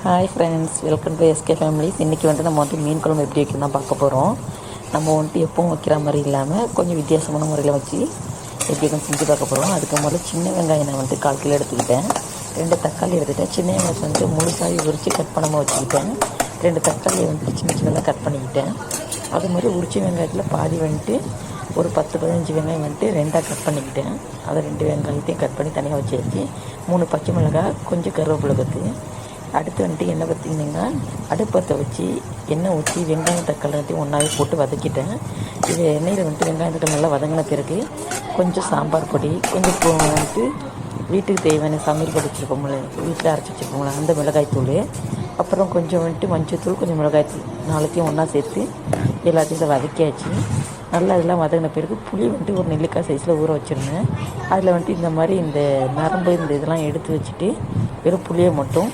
Hi friends, welcome to SK families. இன்றைக்கி நம்ம மீன் குழம்பு எப்படி வைக்கணும் தான் பார்க்க போகிறோம். நம்ம எப்பவும் வைக்கிற மாதிரி இல்லாமல் கொஞ்சம் வித்தியாசமான முறையில் வச்சு எப்படி செஞ்சு பார்க்க போகிறோம். அதுக்கு முதல்ல சின்ன வெங்காயம் நான் 1 கிலோ எடுத்துக்கிட்டேன். 2 தக்காளி எடுத்துக்கிட்டேன். சின்ன வெங்காயத்தை முழுசாகி உரித்து கட் பண்ணாமல் வச்சுக்கிட்டேன். 2 தக்காளியை சின்ன சின்னதாக கட் பண்ணிக்கிட்டேன். அது மாதிரி உரிச்ச வெங்காயத்தில் பாதி ஒரு 10-15 வெங்காயம் 2ஆக கட் பண்ணிக்கிட்டேன். அதை 2 வெங்காயத்தையும் கட் பண்ணி தனியாக வச்சு 3 பச்சை மிளகாய், கொஞ்சம் கருவேப்பிலை கொத்து. அடுத்து எண்ணெய் பார்த்திங்கன்னா அடுப்பத்தை வச்சு எண்ணெய் ஊற்றி வெங்காயம் தக்காளி ஒன்றாவே போட்டு வதக்கிட்டேன். இது எண்ணெயில் வெங்காயம் தக்காளி நல்லா வதங்கின பிறகு கொஞ்சம் சாம்பார் பொடி, கொஞ்சம் வீட்டுக்கு தேவையான சமையல் பொடி வச்சுருப்போம்ல, வீட்டில் அரைச்சி வச்சுருப்போம்ல, அந்த மிளகாய்த்தூள், அப்புறம் கொஞ்சம் மஞ்சள்தூள், கொஞ்சம் மிளகாய்த்தூள், 4த்தையும் ஒன்றா சேர்த்து எல்லாத்தையும் இதை வதக்கியாச்சு. நல்லா இதெல்லாம் வதங்கின பிறகு புளி ஒரு நெல்லிக்காய் சைஸில் ஊற வச்சுருந்தேன். அதில் இந்த மாதிரி இந்த நரம்பு இதெல்லாம் எடுத்து வச்சுட்டு வெறும் புளியை மட்டும்